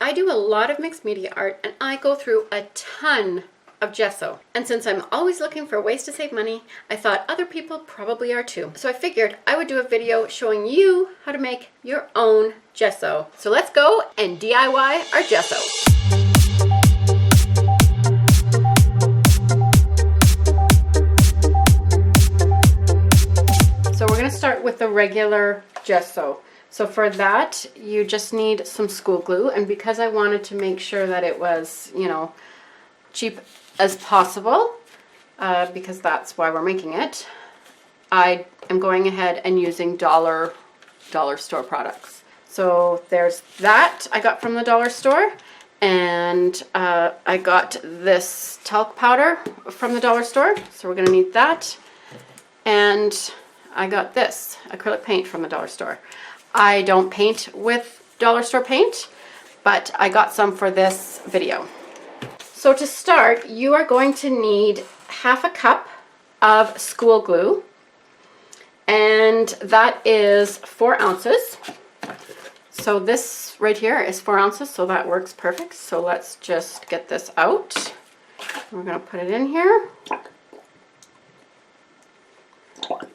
I do a lot of mixed media art and I go through a ton of gesso. And since I'm always looking for ways to save money, I thought other people probably are too. So I figured I would do a video showing you how to make your own gesso. So let's go and DIY our gesso. So we're going to start with the regular gesso. So for that, you just need some school glue, and because I wanted to make sure that it was, you know, cheap as possible, because that's why we're making it, I am going ahead and using dollar store products. So there's that I got from the dollar store, and I got this talc powder from the dollar store, so we're going to need that, and I got this acrylic paint from the dollar store. I don't paint with dollar store paint, but I got some for this video. So to start, you are going to need half a cup of school glue, and that is 4 ounces. So this right here is 4 ounces, so that works perfect. So let's just get this out. We're going to put it in here.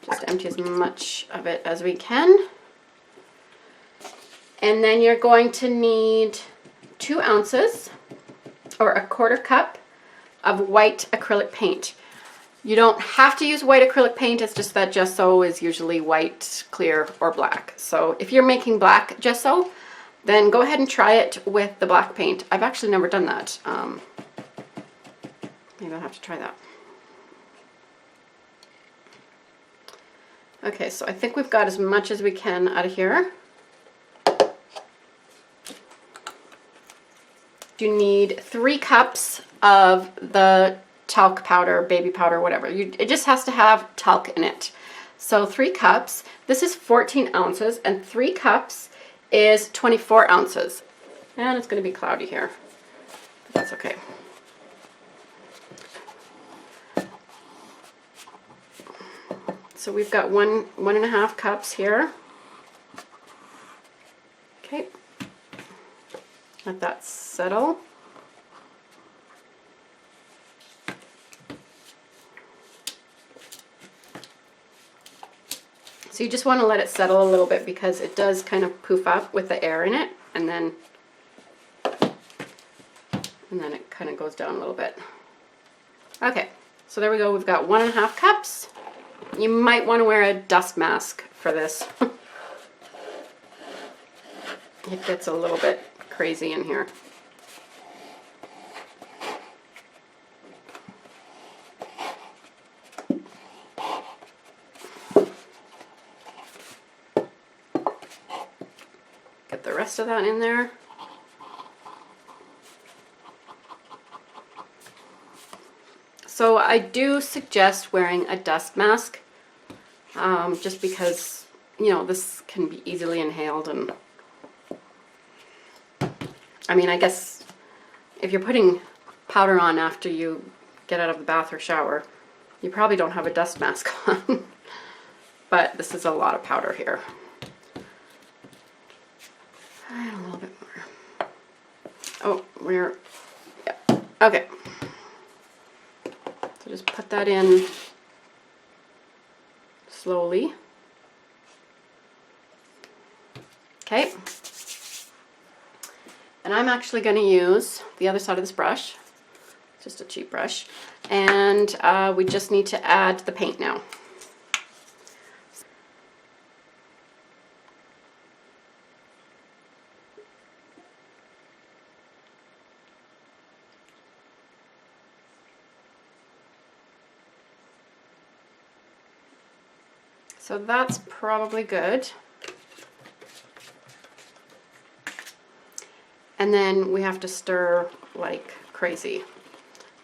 Just empty as much of it as we can. And then you're going to need 2 ounces or a 1/4 cup of white acrylic paint. You don't have to use white acrylic paint, it's just that gesso is usually white, clear, or black. So if you're making black gesso, then go ahead and try it with the black paint. I've actually never done that. Maybe I'll have to try that. Okay, so I think we've got as much as we can out of here. You need 3 cups of the talc powder, baby powder, whatever. It just has to have talc in it. So 3 cups. This is 14 ounces, and 3 cups is 24 ounces. And it's going to be cloudy here, but that's okay. So we've got 1.5 cups here. Okay. Let that settle. So you just want to let it settle a little bit because it does kind of poof up with the air in it, and then it kind of goes down a little bit. Okay, so there we go. We've got 1.5 cups. You might want to wear a dust mask for this. It gets a little bit crazy in here. Get the rest of that in there. So I do suggest wearing a dust mask, just because, you know, this can be easily inhaled, and I mean, I guess if you're putting powder on after you get out of the bath or shower, you probably don't have a dust mask on. But this is a lot of powder here. And a little bit more. Oh, yeah, okay. So just put that in slowly. Okay. And I'm actually going to use the other side of this brush, just a cheap brush, and we just need to add the paint now. So that's probably good. And then we have to stir like crazy.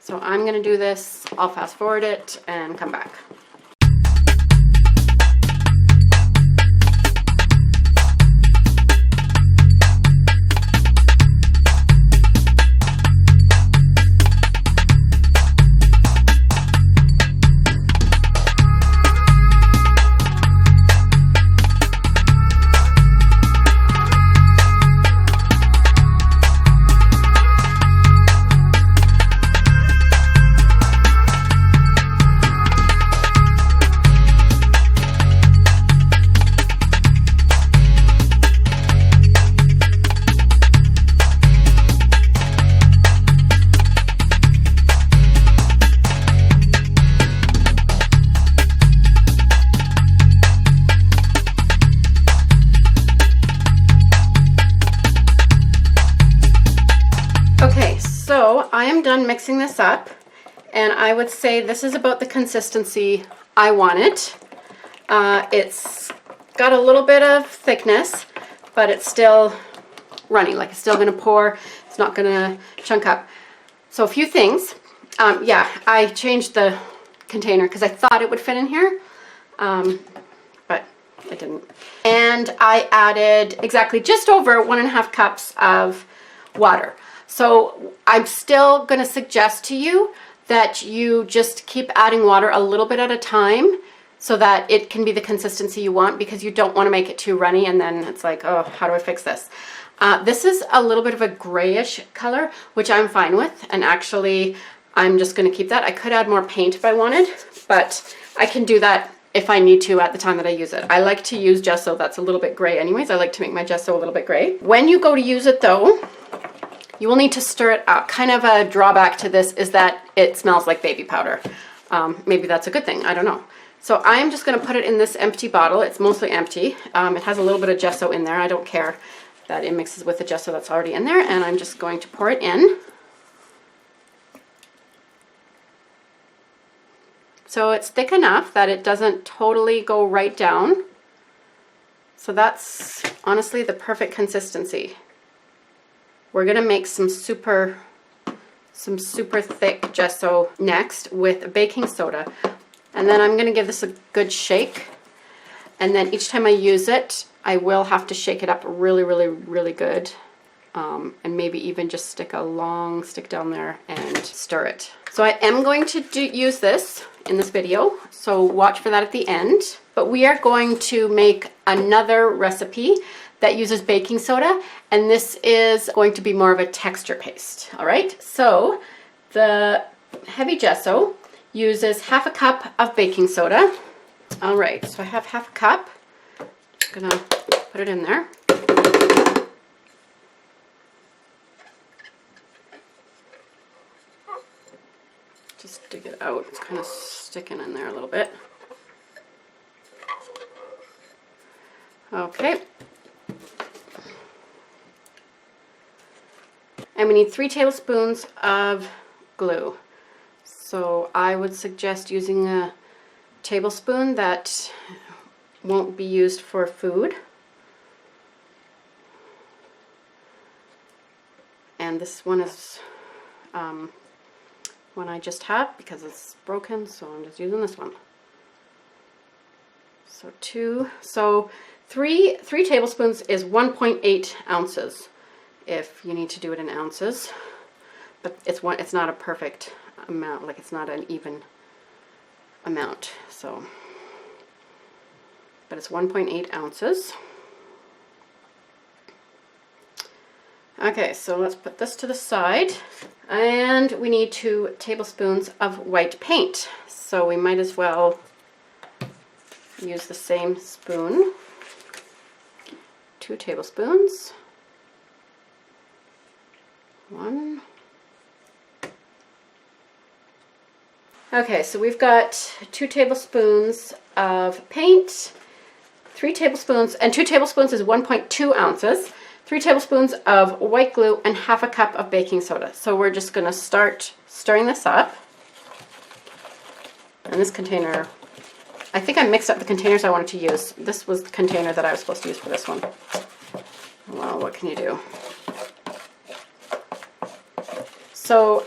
So I'm going to do this, I'll fast forward it and come back. So I am done mixing this up, and I would say this is about the consistency I want it. It's got a little bit of thickness, but it's still runny, like it's still gonna pour, it's not gonna chunk up. So a few things. Yeah, I changed the container because I thought it would fit in here, but it didn't. And I added exactly just over 1.5 cups of water. So I'm still gonna suggest to you that you just keep adding water a little bit at a time so that it can be the consistency you want, because you don't want to make it too runny and then it's like, oh, how do I fix this? This is a little bit of a grayish color, which I'm fine with, and actually I'm just going to keep that. I could add more paint if I wanted, but I can do that if I need to at the time that I use it. I like to use gesso that's a little bit gray anyways. I like to make my gesso a little bit gray. When you go to use it though, you will need to stir it up. Kind of a drawback to this is that it smells like baby powder. Maybe that's a good thing, I don't know. So I am just going to put it in this empty bottle. It's mostly empty. It has a little bit of gesso in there. I don't care that it mixes with the gesso that's already in there, and I'm just going to pour it in. So it's thick enough that it doesn't totally go right down. So that's honestly the perfect consistency. We're going to make some super thick gesso next with baking soda. And then I'm going to give this a good shake. And then each time I use it, I will have to shake it up really good. And maybe even just stick a long stick down there and stir it. So I am going to use this in this video, so watch for that at the end. But we are going to make another recipe that uses baking soda, and this is going to be more of a texture paste. All right, so the heavy gesso uses 1/2 cup of baking soda. All right, so I have 1/2 cup. I'm gonna put it in there. Just dig it out. It's kind of sticking in there a little bit. Okay. And we need 3 tablespoons of glue. So I would suggest using a tablespoon that won't be used for food. And this one is one I just have because it's broken, so I'm just using this one. So 2, so 3 tablespoons is 1.8 ounces if you need to do it in ounces, but it's not a perfect amount, like it's not an even amount, so, but it's 1.8 ounces. Okay, so let's put this to the side, and we need 2 tablespoons of white paint, so we might as well use the same spoon. 2 tablespoons. 1. Okay, so we've got 2 tablespoons of paint, 3 tablespoons, and 2 tablespoons is 1.2 ounces, 3 tablespoons of white glue, and 1/2 cup of baking soda. So we're just going to start stirring this up. And this container, I think I mixed up the containers I wanted to use. This was the container that I was supposed to use for this one. Well, what can you do? So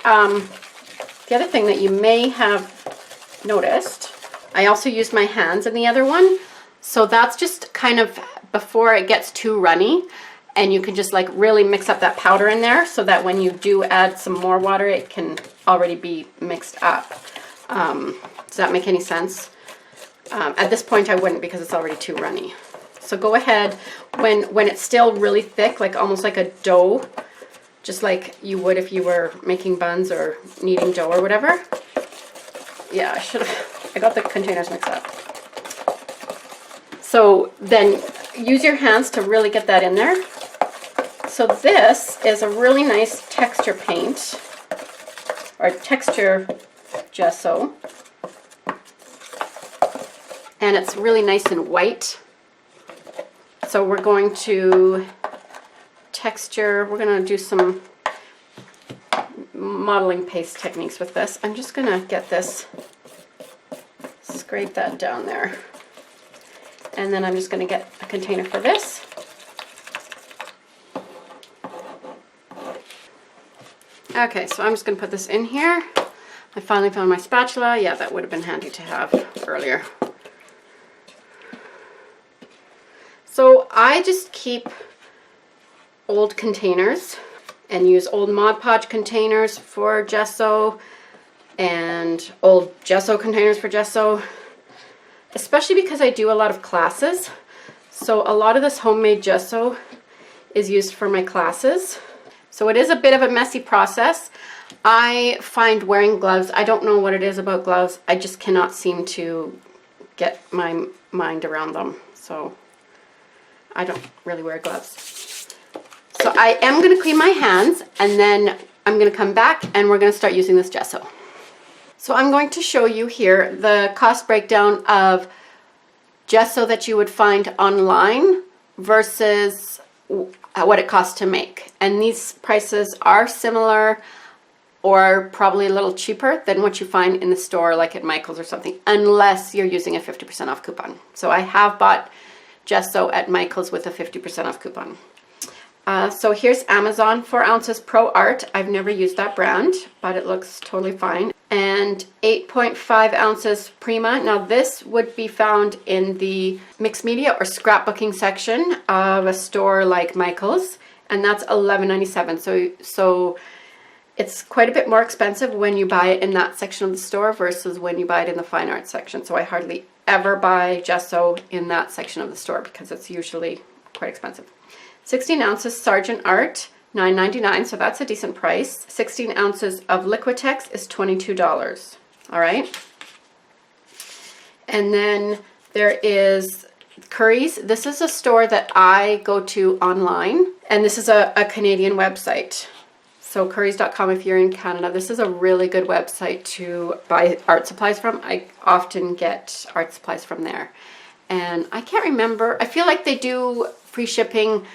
the other thing that you may have noticed, I also used my hands in the other one. So that's just kind of before it gets too runny, and you can just like really mix up that powder in there so that when you do add some more water, it can already be mixed up. Does that make any sense? At this point I wouldn't, because it's already too runny. So go ahead when it's still really thick, like almost like a dough, just like you would if you were making buns or kneading dough or whatever. Yeah, I got the containers mixed up. So then use your hands to really get that in there. So this is a really nice texture paint, or texture gesso. And it's really nice and white. So we're going to texture, we're going to do some modeling paste techniques with this. I'm just gonna get this, scrape that down there. And then I'm just gonna get a container for this. Okay, so I'm just gonna put this in here. I finally found my spatula. Yeah, that would have been handy to have earlier. So I just keep old containers and use old Mod Podge containers for gesso and old gesso containers for gesso, especially because I do a lot of classes. So a lot of this homemade gesso is used for my classes. So it is a bit of a messy process. I find wearing gloves, I don't know what it is about gloves, I just cannot seem to get my mind around them. So I don't really wear gloves. So I am going to clean my hands, and then I'm going to come back and we're going to start using this gesso. So I'm going to show you here the cost breakdown of gesso that you would find online versus what it costs to make. And these prices are similar or probably a little cheaper than what you find in the store, like at Michael's or something, unless you're using a 50% off coupon. So I have bought gesso at Michael's with a 50% off coupon. So here's Amazon 4 ounces Pro Art. I've never used that brand, but it looks totally fine. And 8.5 ounces Prima. Now this would be found in the mixed media or scrapbooking section of a store like Michael's, and that's $11.97. So it's quite a bit more expensive when you buy it in that section of the store versus when you buy it in the fine arts section. So I hardly ever buy gesso in that section of the store because it's usually quite expensive. 16 ounces Sargent Art, $9.99, so that's a decent price. 16 ounces of Liquitex is $22. All right. And then there is Curry's. This is a store that I go to online, and this is a Canadian website. So currys.com if you're in Canada. This is a really good website to buy art supplies from. I often get art supplies from there. And I can't remember, I feel like they do free shipping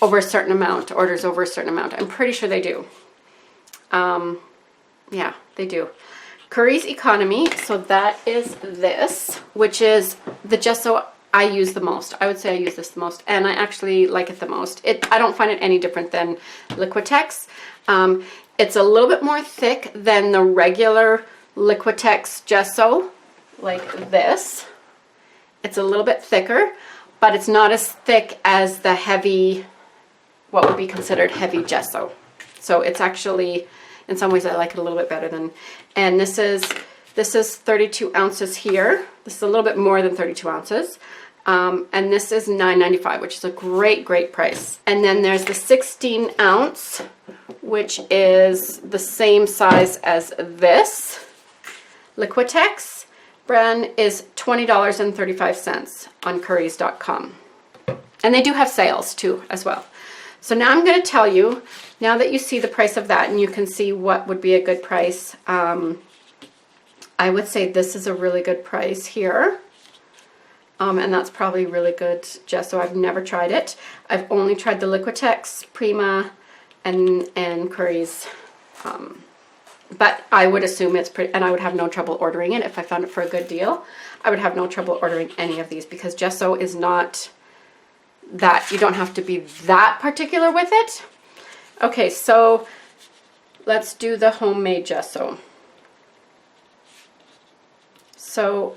over a certain amount, orders over a certain amount. I'm pretty sure they do. Yeah, they do. Curry's Economy, so that is this, which is the gesso I use the most. I would say I use this the most, and I actually like it the most. I don't find it any different than Liquitex. It's a little bit more thick than the regular Liquitex gesso, like this. It's a little bit thicker, but it's not as thick as the heavy, what would be considered heavy gesso. So it's actually, in some ways I like it a little bit better than, and this is 32 ounces here. This is a little bit more than 32 ounces. And this is $9.95, which is a great price. And then there's the 16 ounce, which is the same size as this. Liquitex brand is $20.35 on currys.com. And they do have sales too as well. So now I'm going to tell you, now that you see the price of that and you can see what would be a good price, I would say this is a really good price here. And that's probably really good gesso. I've never tried it. I've only tried the Liquitex, Prima, and Curry's. But I would assume it's pretty, and I would have no trouble ordering it if I found it for a good deal. I would have no trouble ordering any of these because gesso is not that, you don't have to be that particular with it. Okay, so let's do the homemade gesso. So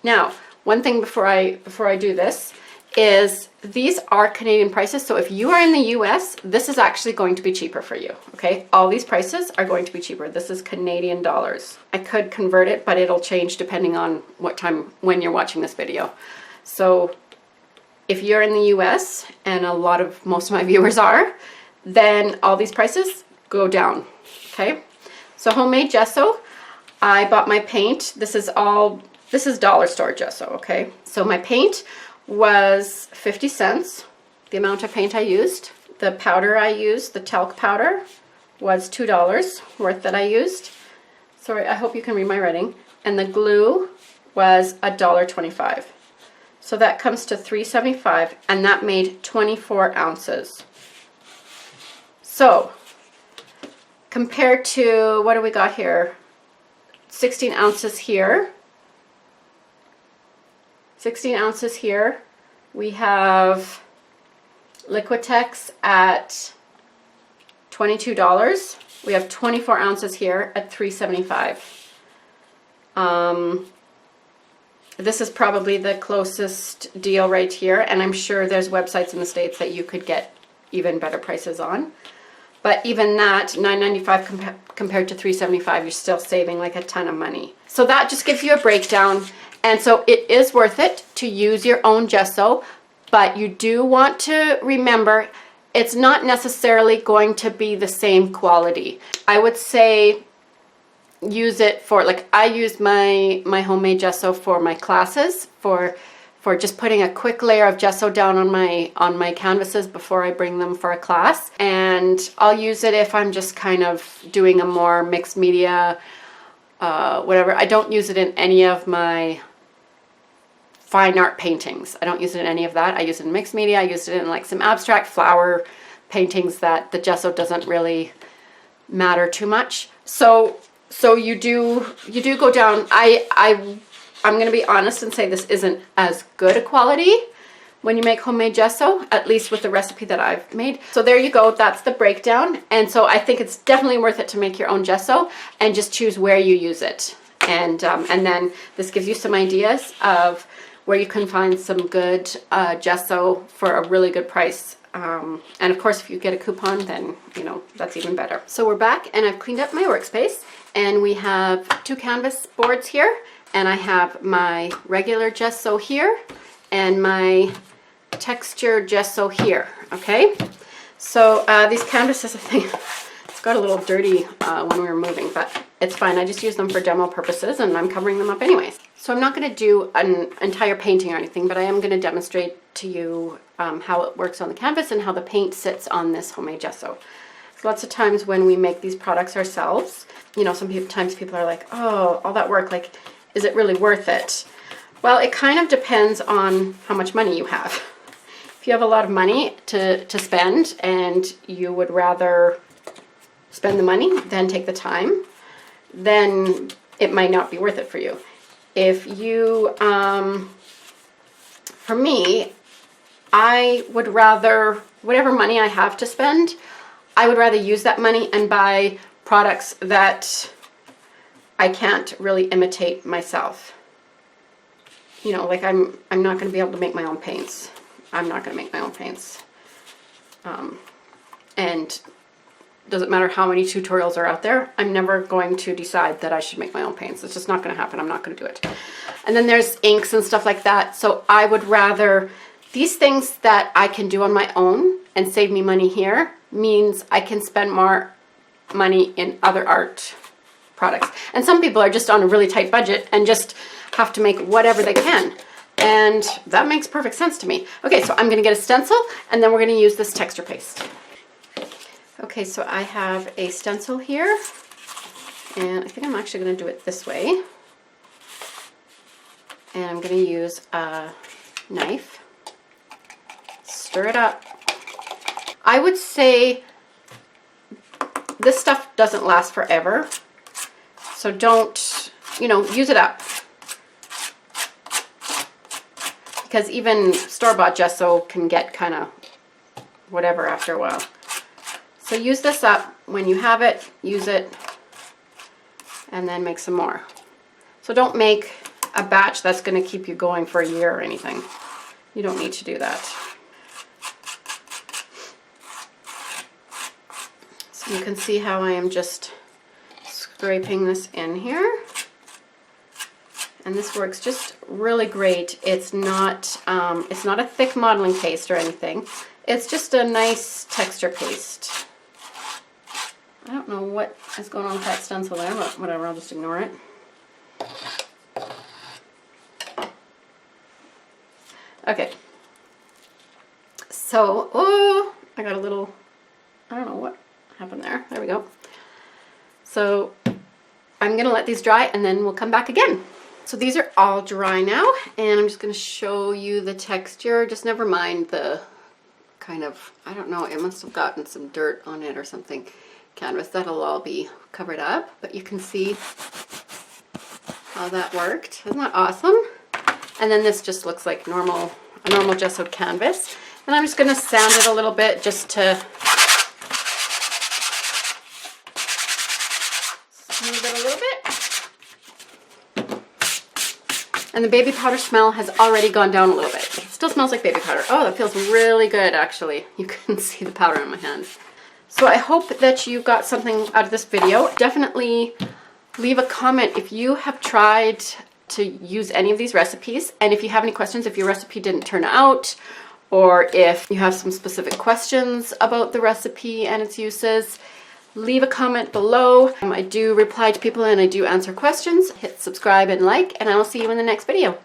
now, one thing before I do this is these are Canadian prices. So if you are in the US, this is actually going to be cheaper for you, okay? All these prices are going to be cheaper. This is Canadian dollars. I could convert it, but it'll change depending on what time, when you're watching this video. So if you're in the US, and most of my viewers are, then all these prices go down, okay? So homemade gesso, I bought my paint. This is Dollarstore Gesso, okay? So my paint was 50 cents, the amount of paint I used. The powder I used, the talc powder, was $2 worth that I used. Sorry, I hope you can read my writing. And the glue was $1.25. So that comes to $3.75, and that made 24 ounces. So compared to, what do we got here? 16 ounces here. 16 ounces here. We have Liquitex at $22. We have 24 ounces here at $3.75. This is probably the closest deal right here, and I'm sure there's websites in the States that you could get even better prices on. But even that, $9.95 compared to $3.75, you're still saving like a ton of money. So that just gives you a breakdown. And so it is worth it to use your own gesso, but you do want to remember it's not necessarily going to be the same quality. I would say use it for, like, I use my homemade gesso for my classes, for just putting a quick layer of gesso down on my canvases before I bring them for a class. And I'll use it if I'm just kind of doing a more mixed media, whatever. I don't use it in any of my fine art paintings. I don't use it in any of that. I use it in mixed media. I use it in like some abstract flower paintings that the gesso doesn't really matter too much. So you do go down. I'm going to be honest and say this isn't as good a quality when you make homemade gesso, at least with the recipe that I've made. So there you go. That's the breakdown. And so I think it's definitely worth it to make your own gesso and just choose where you use it. And then this gives you some ideas of where you can find some good gesso for a really good price. And of course, if you get a coupon, then, you know, that's even better. So we're back, and I've cleaned up my workspace, and we have 2 canvas boards here, and I have my regular gesso here and my texture gesso here. Okay, so these canvases, I think it's got a little dirty when we were moving, but it's fine. I just use them for demo purposes, and I'm covering them up anyways. So I'm not going to do an entire painting or anything, but I am going to demonstrate to you how it works on the canvas and how the paint sits on this homemade gesso. So lots of times when we make these products ourselves, you know, sometimes people are like, oh, all that work, like, is it really worth it? Well, it kind of depends on how much money you have. If you have a lot of money to spend and you would rather spend the money than take the time, then it might not be worth it for you. If you, for me, I would rather, whatever money I have to spend, I would rather use that money and buy products that I can't really imitate myself. You know, like I'm not going to be able to make my own paints. I'm not going to make my own paints. And doesn't matter how many tutorials are out there, I'm never going to decide that I should make my own paints. It's just not going to happen. I'm not going to do it. And then there's inks and stuff like that. So I would rather, these things that I can do on my own and save me money here means I can spend more money in other art products. And some people are just on a really tight budget and just have to make whatever they can. And that makes perfect sense to me. Okay, so I'm going to get a stencil, and then we're going to use this texture paste. Okay, so I have a stencil here, and I think I'm actually going to do it this way. And I'm going to use a knife. Stir it up. I would say this stuff doesn't last forever, so don't, you know, use it up. Because even store-bought gesso can get kind of whatever after a while. So use this up. When you have it, use it, and then make some more. So don't make a batch that's going to keep you going for a year or anything. You don't need to do that. So you can see how I am just scraping this in here. And this works just really great. It's not a thick modeling paste or anything. It's just a nice texture paste. I don't know what is going on with that stencil there, but whatever, I'll just ignore it. Okay. So, oh, I got a little, I don't know what happened there. There we go. So I'm going to let these dry, and then we'll come back again. So these are all dry now, and I'm just going to show you the texture. Just never mind the kind of, I don't know, it must have gotten some dirt on it or something. canvas. That'll all be covered up, but you can see how that worked. Isn't that awesome? And then this just looks like a normal gesso canvas. And I'm just going to sand it a little bit just to smooth it a little bit. And the baby powder smell has already gone down a little bit. It still smells like baby powder. Oh, that feels really good, actually. You can see the powder on my hands. So I hope that you got something out of this video. Definitely leave a comment if you have tried to use any of these recipes, and if you have any questions, if your recipe didn't turn out, or if you have some specific questions about the recipe and its uses, leave a comment below. I do reply to people and I do answer questions. Hit subscribe and like, and I will see you in the next video.